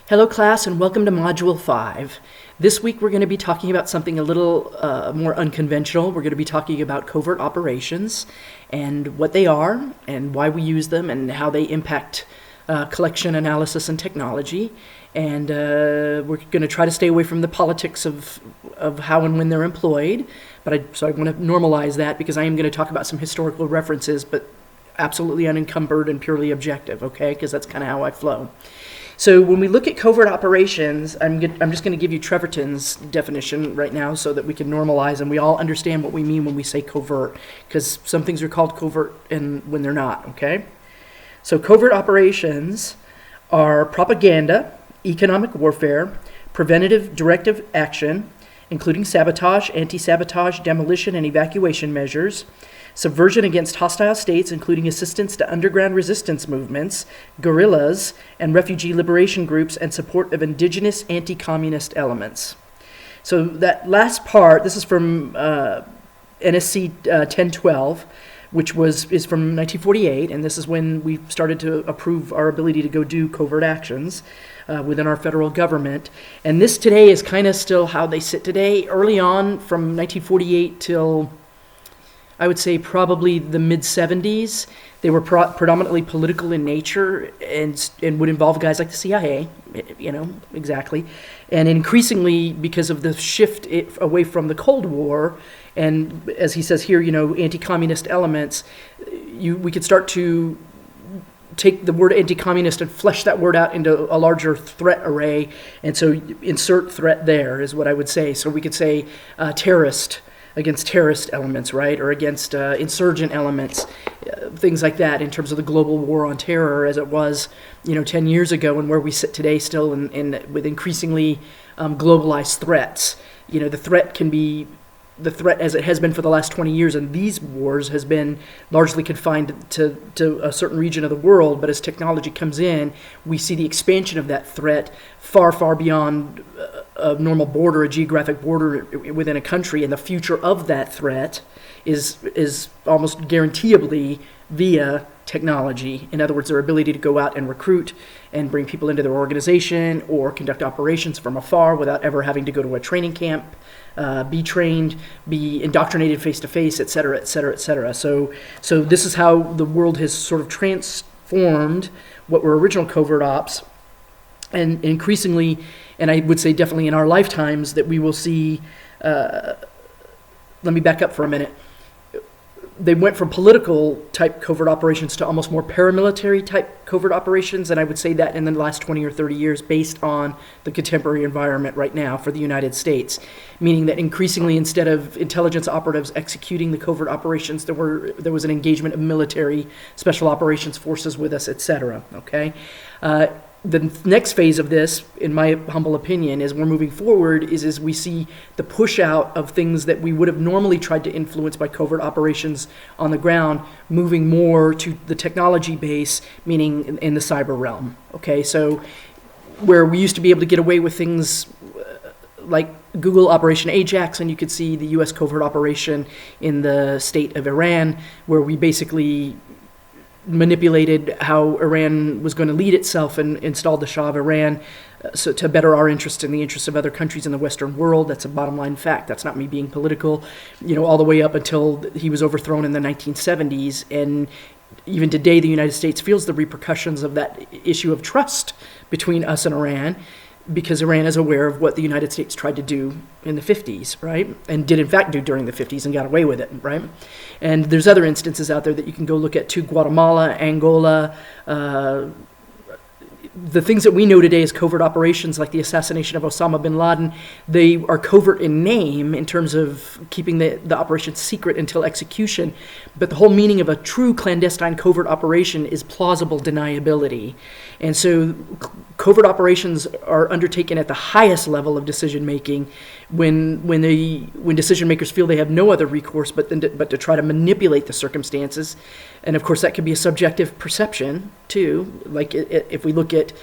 Hello class and welcome to Module 5. This week we're going to be talking about something a little more unconventional. We're going to be talking about covert operations and what they are and why we use them and how they impact collection, analysis, and technology. And we're going to try to stay away from the politics of how and when they're employed. So I want to normalize that because I am going to talk about some historical references, but absolutely unencumbered and purely objective, okay? Because that's kind of how I flow. So when we look at covert operations, I'm just going to give you Treverton's definition right now so that we can normalize and we all understand what we mean when we say covert, because some things are called covert and when they're not, okay? So covert operations are propaganda, economic warfare, preventative directive action, including sabotage, anti-sabotage, demolition, and evacuation measures, subversion against hostile states, including assistance to underground resistance movements, guerrillas, and refugee liberation groups, and support of indigenous anti-communist elements. So that last part, this is from NSC 1012, which is from 1948, and this is when we started to approve our ability to go do covert actions within our federal government. And this today is kind of still how they sit today. Early on, from 1948 till I would say probably the mid-70s, they were predominantly political in nature and would involve guys like the CIA, exactly. And increasingly, because of the shift away from the Cold War, and as he says here, anti-communist elements, we could start to take the word anti-communist and flesh that word out into a larger threat array. And so insert threat there is what I would say. So we could say terrorist, against terrorist elements, right, or against insurgent elements, things like that in terms of the global war on terror as it was, 10 years ago and where we sit today still with increasingly globalized threats. The threat can be the threat as it has been for the last 20 years, and these wars has been largely confined to a certain region of the world, but as technology comes in, we see the expansion of that threat far, far beyond a normal border, a geographic border within a country, and the future of that threat is almost guaranteeably via technology. In other words, their ability to go out and recruit and bring people into their organization or conduct operations from afar without ever having to go to a training camp, be trained, be indoctrinated face-to-face, et cetera, et cetera, et cetera. So this is how the world has sort of transformed what were original covert ops, and increasingly, and I would say definitely in our lifetimes, that we will see, let me back up for a minute. They went from political type covert operations to almost more paramilitary type covert operations, and I would say that in the last 20 or 30 years based on the contemporary environment right now for the United States, meaning that increasingly instead of intelligence operatives executing the covert operations, there was an engagement of military special operations forces with us, etc. Okay? The next phase of this, in my humble opinion, as we're moving forward, is we see the push out of things that we would have normally tried to influence by covert operations on the ground, moving more to the technology base, meaning in the cyber realm. Okay, so where we used to be able to get away with things like Google Operation Ajax, and you could see the U.S. covert operation in the state of Iran, where we basically manipulated how Iran was going to lead itself and installed the Shah of Iran so to better our interest and the interests of other countries in the Western world. That's a bottom line fact. That's not me being political, all the way up until he was overthrown in the 1970s. And even today, the United States feels the repercussions of that issue of trust between us and Iran, because Iran is aware of what the United States tried to do in the 50s, right? And did in fact do during the 50s and got away with it, right? And there's other instances out there that you can go look at too, Guatemala, Angola, the things that we know today as covert operations, like the assassination of Osama bin Laden, they are covert in name in terms of keeping the operation secret until execution. But the whole meaning of a true clandestine covert operation is plausible deniability. And so covert operations are undertaken at the highest level of decision making when decision makers feel they have no other recourse but to try to manipulate the circumstances. And of course that can be a subjective perception too. Like if we look at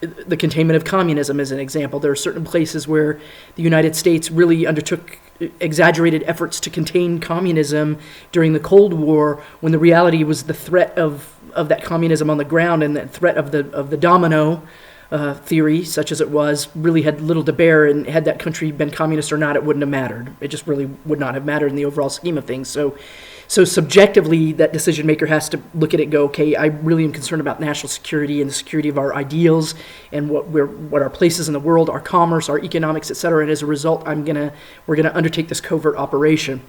the containment of communism as an example, there are certain places where the United States really undertook exaggerated efforts to contain communism during the Cold War, when the reality was the threat of of that communism on the ground, and that threat of the domino theory, such as it was, really had little to bear. And had that country been communist or not, it wouldn't have mattered. It just really would not have mattered in the overall scheme of things. So subjectively, that decision maker has to look at it and go, okay, I really am concerned about national security and the security of our ideals and what our place is in the world, our commerce, our economics, et cetera. And as a result, we're gonna undertake this covert operation.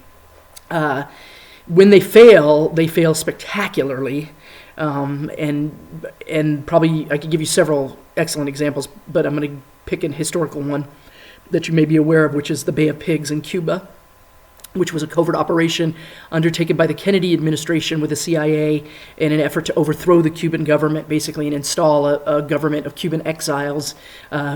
When they fail spectacularly. And probably I could give you several excellent examples, but I'm going to pick an historical one that you may be aware of, which is the Bay of Pigs in Cuba, which was a covert operation undertaken by the Kennedy administration with the CIA in an effort to overthrow the Cuban government, basically, and install a government of Cuban exiles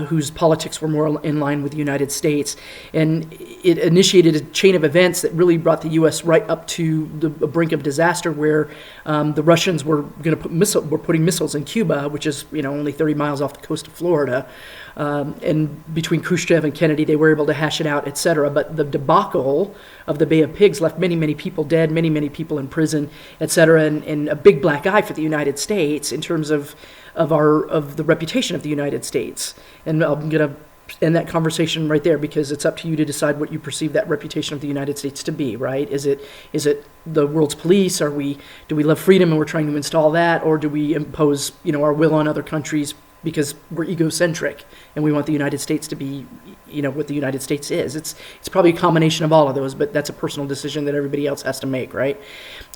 whose politics were more in line with the United States. And it initiated a chain of events that really brought the U.S. right up to the brink of disaster, where the Russians were going to putting missiles in Cuba, which is only 30 miles off the coast of Florida. And between Khrushchev and Kennedy, they were able to hash it out, etc. But the debacle of the Bay of Pigs left many, many people dead, many, many people in prison, etc. And a big black eye for the United States in terms of the reputation of the United States. And I'm going to end that conversation right there, because it's up to you to decide what you perceive that reputation of the United States to be, right? Is it the world's police? Do we love freedom and we're trying to install that, or do we impose our will on other countries because we're egocentric and we want the United States to be what the United States is? It's probably a combination of all of those, but that's a personal decision that everybody else has to make, right?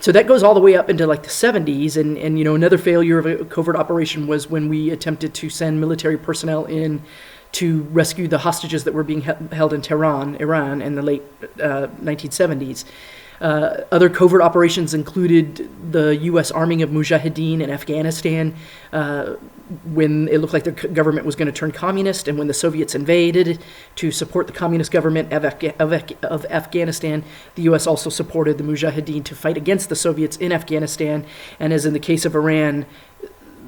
So that goes all the way up into like the 70s, and another failure of a covert operation was when we attempted to send military personnel in to rescue the hostages that were being held in Tehran, Iran, in the late 1970s. Other covert operations included the U.S. arming of mujahideen in Afghanistan when it looked like the government was going to turn communist, and when the Soviets invaded to support the communist government of Afghanistan, the U.S. also supported the mujahideen to fight against the Soviets in Afghanistan. And as in the case of Iran,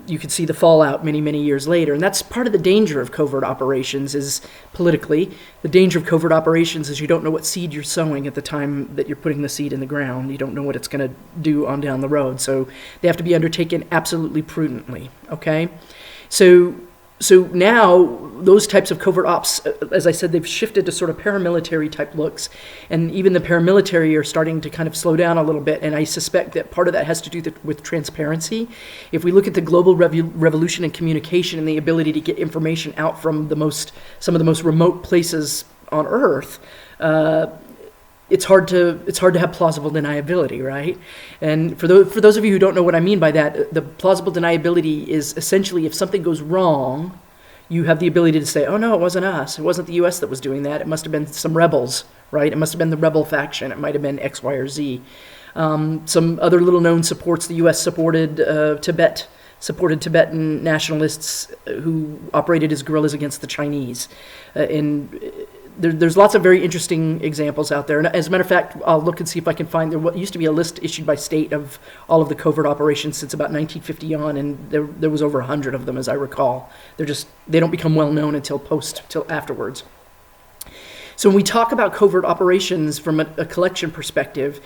you could see the fallout many, many years later. And that's part of the danger of covert operations is politically. The danger of covert operations is you don't know what seed you're sowing at the time that you're putting the seed in the ground. You don't know what it's going to do on down the road. So they have to be undertaken absolutely prudently, okay? So now those types of covert ops, as I said, they've shifted to sort of paramilitary type looks, and even the paramilitary are starting to kind of slow down a little bit, and I suspect that part of that has to do with transparency. If we look at the global revolution in communication and the ability to get information out from some of the most remote places on Earth, it's hard to have plausible deniability, right? And for those of you who don't know what I mean by that, the plausible deniability is essentially if something goes wrong, you have the ability to say, oh no, it wasn't us. It wasn't the U.S. that was doing that. It must have been some rebels, right? It must have been the rebel faction. It might have been X, Y, or Z. Some other little known supports, the U.S. supported Tibetan nationalists who operated as guerrillas against the Chinese. There's lots of very interesting examples out there. And as a matter of fact, I'll look and see if I can find what used to be a list issued by state of all of the covert operations since about 1950 on, and there was over 100 of them, as I recall. They don't become well known until afterwards. So when we talk about covert operations from a collection perspective,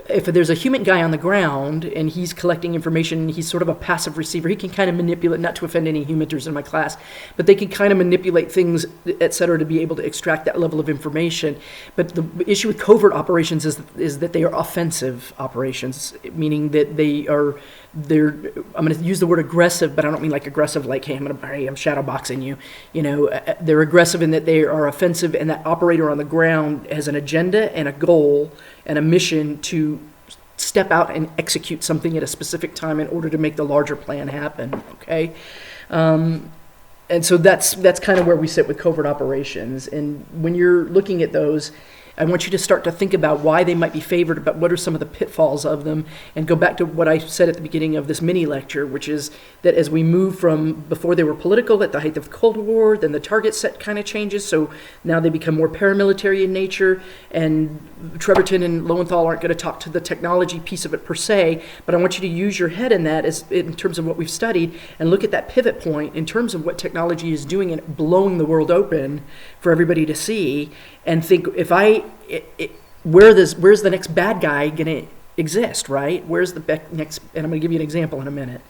if there's a human guy on the ground and he's collecting information, he's sort of a passive receiver. He can kind of manipulate, not to offend any humaniters in my class, but they can kind of manipulate things, et cetera, to be able to extract that level of information. But the issue with covert operations is that they are offensive operations, meaning that I'm going to use the word aggressive, but I don't mean like aggressive like, hey, I'm shadowboxing you. They're aggressive in that they are offensive, and that operator on the ground has an agenda and a goal and a mission to step out and execute something at a specific time in order to make the larger plan happen, okay? And so that's kind of where we sit with covert operations. And when you're looking at those, I want you to start to think about why they might be favored, but what are some of the pitfalls of them, and go back to what I said at the beginning of this mini lecture, which is that as we move from before they were political at the height of the Cold War, then the target set kind of changes, so now they become more paramilitary in nature, and Treverton and Lowenthal aren't going to talk to the technology piece of it per se, but I want you to use your head in that in terms of what we've studied, and look at that pivot point in terms of what technology is doing and blowing the world open for everybody to see, and think, where's the next bad guy going to exist, right? Where's the next, and I'm going to give you an example in a minute,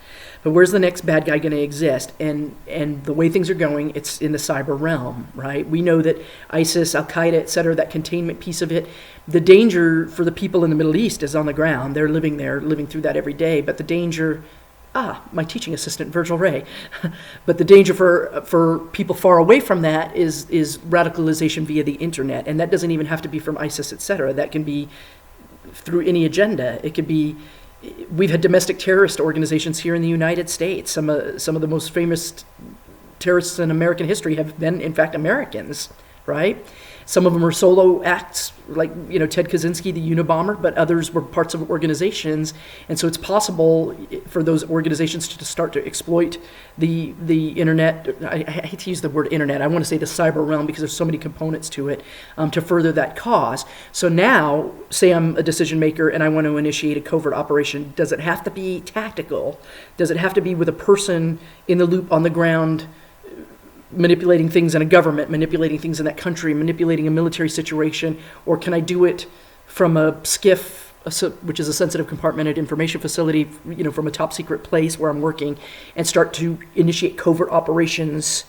but where's the next bad guy going to exist? And the way things are going, it's in the cyber realm, right? We know that ISIS, Al-Qaeda, et cetera, that containment piece of it, the danger for the people in the Middle East is on the ground. They're living there, living through that every day, but the danger, my teaching assistant, Virgil Ray, but the danger for people far away from that is radicalization via the internet, and that doesn't even have to be from ISIS, et cetera. That can be through any agenda. It could be, we've had domestic terrorist organizations here in the United States. Some of the most famous terrorists in American history have been, in fact, Americans, right? Some of them are solo acts, like, Ted Kaczynski, the Unabomber, but others were parts of organizations. And so it's possible for those organizations to start to exploit the internet. I hate to use the word internet. I want to say the cyber realm because there's so many components to it, to further that cause. So now, say I'm a decision maker and I want to initiate a covert operation. Does it have to be tactical? Does it have to be with a person in the loop on the ground, manipulating things in a government, manipulating things in that country, manipulating a military situation, or can I do it from a SCIF, which is a sensitive compartmented information facility, from a top secret place where I'm working, and start to initiate covert operations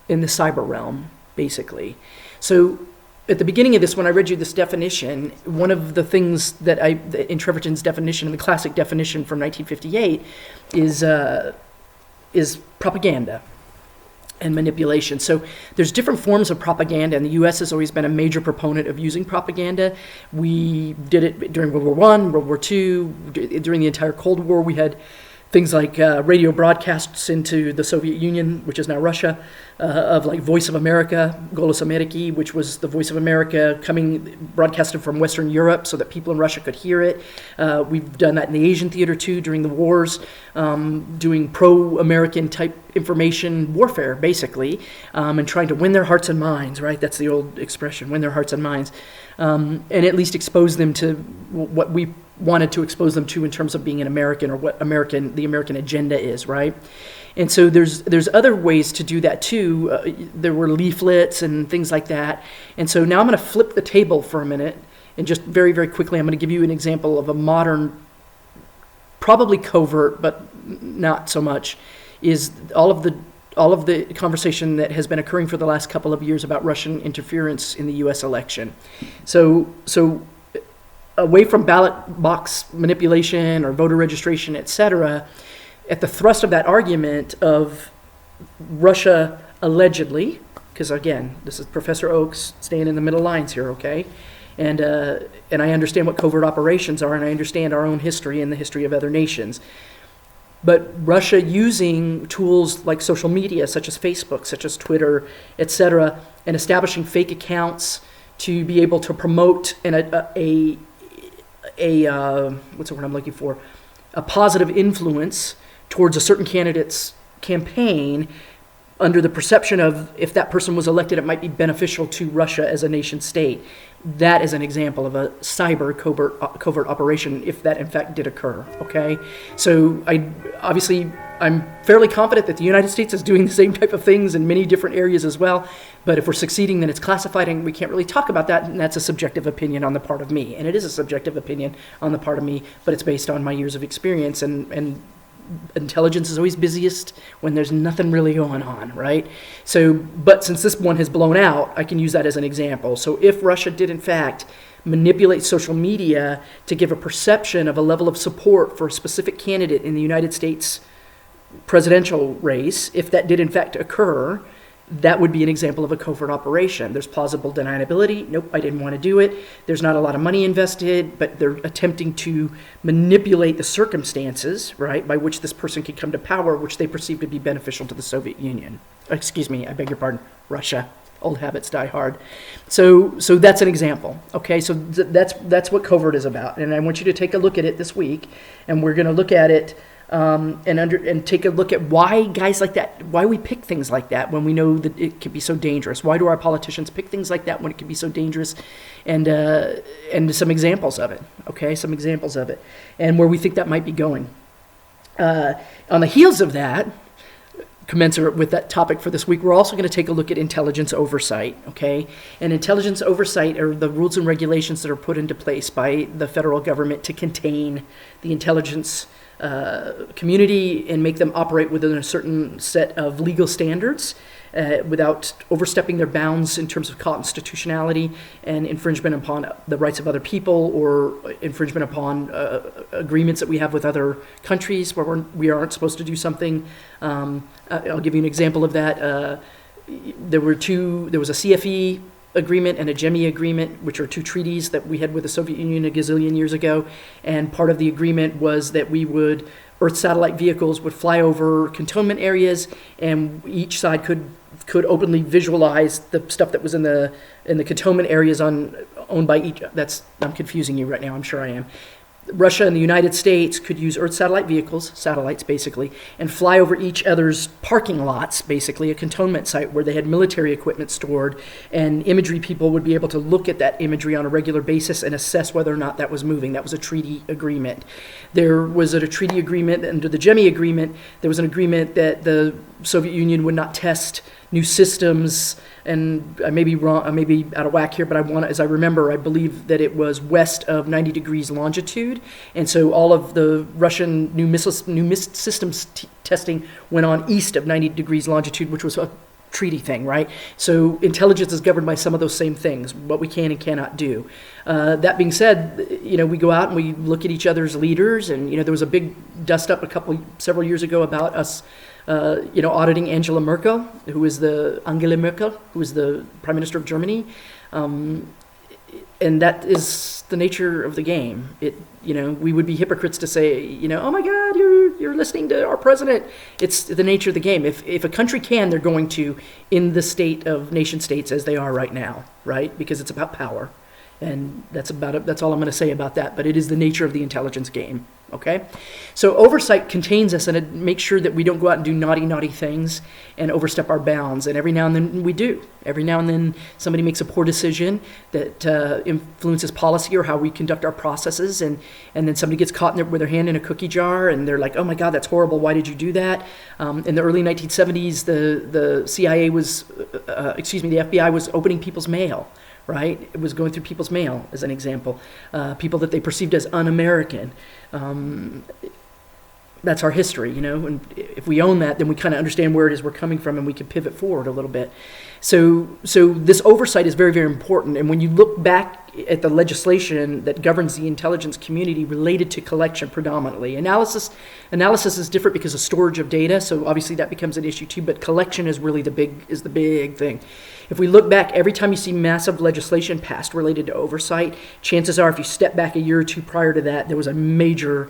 in the cyber realm, basically. So at the beginning of this, when I read you this definition, one of the things that in Treverton's definition, the classic definition from 1958, is propaganda and manipulation. So there's different forms of propaganda, and the U.S. has always been a major proponent of using propaganda. We did it during World War I, World War II, during the entire Cold War. We had things like radio broadcasts into the Soviet Union, which is now Russia, of like Voice of America, Golos Ameriki, which was the Voice of America broadcasted from Western Europe so that people in Russia could hear it. We've done that in the Asian theater too during the wars, doing pro-American type information warfare, basically, and trying to win their hearts and minds, right? That's the old expression, win their hearts and minds, and at least expose them to what we wanted to expose them to in terms of being an American, or what the American agenda is, right? And so there's other ways to do that too. There were leaflets and things like that. And so now I'm going to flip the table for a minute, and just very, very quickly, I'm going to give you an example of a modern, probably covert, but not so much, is all of the conversation that has been occurring for the last couple of years about Russian interference in the U.S. election. So away from ballot box manipulation or voter registration, et cetera, at the thrust of that argument of Russia allegedly, because again, this is Professor Oakes staying in the middle lines here, okay? And I understand what covert operations are, and I understand our own history and the history of other nations. But Russia using tools like social media, such as Facebook, such as Twitter, et cetera, and establishing fake accounts to be able to promote what's the word I'm looking for? A positive influence towards a certain candidate's campaign, under the perception of if that person was elected, it might be beneficial to Russia as a nation state. That is an example of a cyber covert operation, if that in fact did occur, okay? So I'm fairly confident that the United States is doing the same type of things in many different areas as well, but if we're succeeding, then it's classified, and we can't really talk about that, and that's a subjective opinion on the part of me. And it is a subjective opinion on the part of me, but it's based on my years of experience, and intelligence is always busiest when there's nothing really going on, right? So, but since this one has blown out, I can use that as an example. So if Russia did in fact manipulate social media to give a perception of a level of support for a specific candidate in the United States presidential race, if that did in fact occur, that would be an example of a covert operation. There's plausible deniability. Nope, I didn't want to do it. There's not a lot of money invested, but they're attempting to manipulate the circumstances, right, by which this person could come to power, which they perceive to be beneficial to the Soviet Union. Excuse me, I beg your pardon, Russia. Old habits die hard. So that's an example. Okay, so that's what covert is about, and I want you to take a look at it this week, and we're going to look at it. And take a look at why guys like that, why we pick things like that when we know that it could be so dangerous. Why do our politicians pick things like that when it can be so dangerous? And some examples of it, okay? Some examples of it, and where we think that might be going. On the heels of that, commensurate with that topic for this week, we're also going to take a look at intelligence oversight, okay? And intelligence oversight are the rules and regulations that are put into place by the federal government to contain the intelligence community and make them operate within a certain set of legal standards without overstepping their bounds in terms of constitutionality and infringement upon the rights of other people or infringement upon agreements that we have with other countries where we aren't supposed to do something. I'll give you an example of that. There was a CFE agreement and a GEMI agreement, which are two treaties that we had with the Soviet Union a gazillion years ago. And part of the agreement was that Earth satellite vehicles would fly over cantonment areas, and each side could openly visualize the stuff that was in the cantonment areas owned by each. I'm confusing you right now. I'm sure I am. Russia and the United States could use Earth satellite vehicles, satellites basically, and fly over each other's parking lots, basically a cantonment site where they had military equipment stored, and imagery people would be able to look at that imagery on a regular basis and assess whether or not that was moving. That was a treaty agreement. There was a treaty agreement under the GEMI agreement. There was an agreement that the Soviet Union would not test new systems, and I may be wrong, I may be out of whack here, but as I remember, I believe that it was west of 90 degrees longitude, and so all of the Russian new systems testing went on east of 90 degrees longitude, which was a treaty thing, right? So intelligence is governed by some of those same things, what we can and cannot do. That being said, we go out and we look at each other's leaders, and there was a big dust up several years ago about us auditing Angela Merkel, who is the Prime Minister of Germany, and that is the nature of the game. We would be hypocrites to say, oh my God, you're listening to our president. It's the nature of the game. If a country can, they're going to, in the state of nation states as they are right now, right? Because it's about power, and that's about it. That's all I'm going to say about that. But it is the nature of the intelligence game. Okay, so oversight contains us, and it makes sure that we don't go out and do naughty things and overstep our bounds. And every now and then we do. Every now and then somebody makes a poor decision that influences policy or how we conduct our processes, and then somebody gets caught with their hand in a cookie jar, and they're like, "Oh my God, that's horrible! Why did you do that?" In the early 1970s, the CIA was, the FBI was opening people's mail. Right? It was going through people's mail, as an example. People that they perceived as un-American. That's our history, and if we own that, then we kind of understand where it is we're coming from, and we can pivot forward a little bit. So this oversight is very, very important. And when you look back at the legislation that governs the intelligence community related to collection predominantly, analysis is different because of storage of data, so obviously that becomes an issue too, but collection is really the big thing. If we look back, every time you see massive legislation passed related to oversight, chances are if you step back a year or two prior to that, there was a major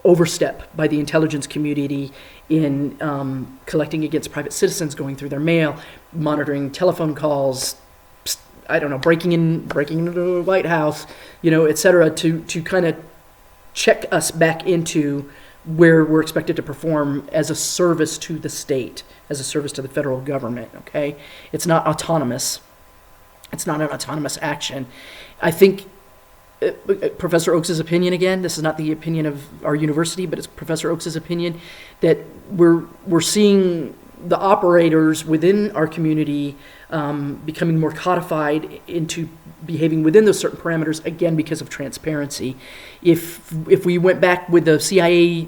overstep by the intelligence community in collecting against private citizens, going through their mail, monitoring telephone calls, breaking into the White House, et cetera, to kind of check us back into where we're expected to perform as a service to the state, as a service to the federal government, okay? It's not autonomous. It's not an autonomous action. I think Professor Oakes' opinion, again, this is not the opinion of our university, but it's Professor Oakes' opinion, that we're seeing the operators within our community becoming more codified into behaving within those certain parameters, again, because of transparency. If we went back with the CIA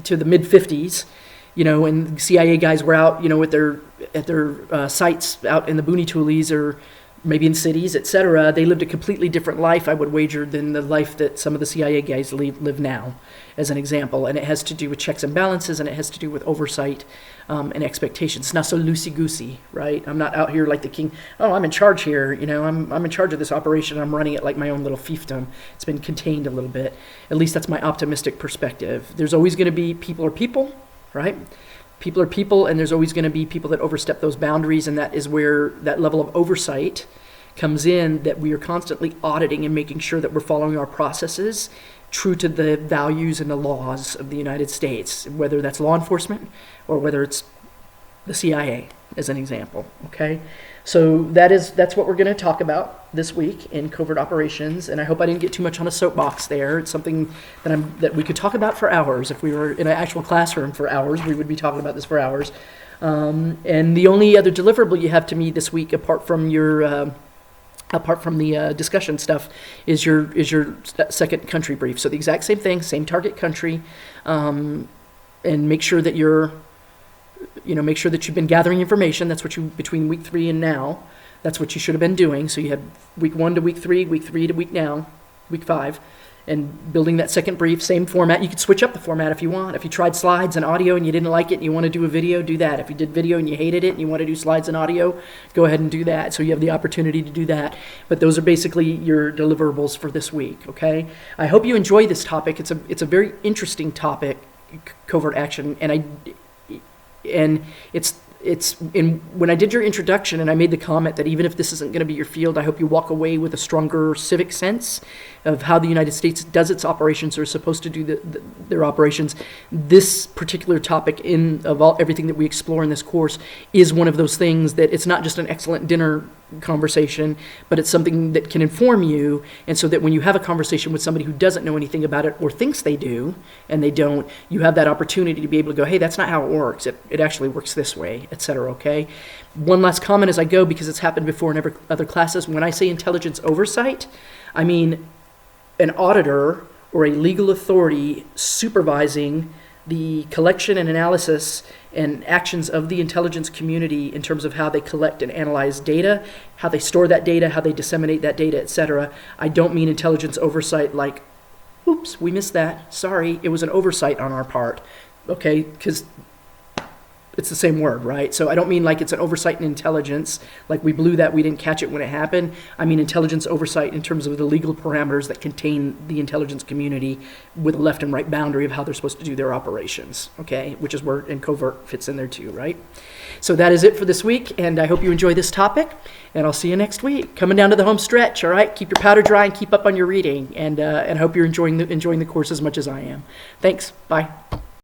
to the mid-50s, and CIA guys were out, at their sites out in the Booney Toolies or maybe in cities, et cetera, they lived a completely different life, I would wager, than the life that some of the CIA guys live now, as an example. And it has to do with checks and balances, and it has to do with oversight and expectations. It's not so loosey-goosey, right? I'm not out here like the king, I'm in charge here, I'm in charge of this operation, I'm running it like my own little fiefdom. It's been contained a little bit. At least that's my optimistic perspective. There's always going to be people are people, right? People are people, and there's always going to be people that overstep those boundaries, and that is where that level of oversight comes in, that we are constantly auditing and making sure that we're following our processes true to the values and the laws of the United States, whether that's law enforcement or whether it's the CIA. as an example, okay? So that's what we're going to talk about this week in covert operations, and I hope I didn't get too much on a soapbox there. It's something that we could talk about for hours. If we were in an actual classroom for hours, we would be talking about this for hours. And the only other deliverable you have to me this week, apart from the discussion stuff, is your second country brief. So the exact same thing, same target country, and make sure that make sure that you've been gathering information. That's what between week 3 and now, that's what you should have been doing. So you had week 1 to week 3, week 3 to week 5, and building that second brief, same format. You could switch up the format if you want. If you tried slides and audio and you didn't like it and you want to do a video, do that. If you did video and you hated it and you want to do slides and audio, go ahead and do that. So you have the opportunity to do that. But those are basically your deliverables for this week, okay? I hope you enjoy this topic. It's a very interesting topic, covert action, and when I did your introduction and I made the comment that even if this isn't going to be your field, I hope you walk away with a stronger civic sense of how the United States does its operations or is supposed to do their operations. This particular topic of everything that we explore in this course is one of those things that it's not just an excellent dinner conversation, but it's something that can inform you, and so that when you have a conversation with somebody who doesn't know anything about it or thinks they do and they don't, you have that opportunity to be able to go, hey, that's not how it works. It actually works this way, etc. Okay? One last comment as I go, because it's happened before in other classes. When I say intelligence oversight, I mean an auditor or a legal authority supervising the collection and analysis and actions of the intelligence community in terms of how they collect and analyze data, how they store that data, how they disseminate that data, etc. I don't mean intelligence oversight like, oops, we missed that. Sorry, it was an oversight on our part. Okay, because it's the same word, right? So I don't mean like it's an oversight in intelligence, like we blew that, we didn't catch it when it happened. I mean intelligence oversight in terms of the legal parameters that contain the intelligence community with a left and right boundary of how they're supposed to do their operations, okay? Which is where and covert fits in there too, right? So that is it for this week, and I hope you enjoy this topic, and I'll see you next week. Coming down to the home stretch, all right? Keep your powder dry and keep up on your reading, and I hope you're enjoying the course as much as I am. Thanks. Bye.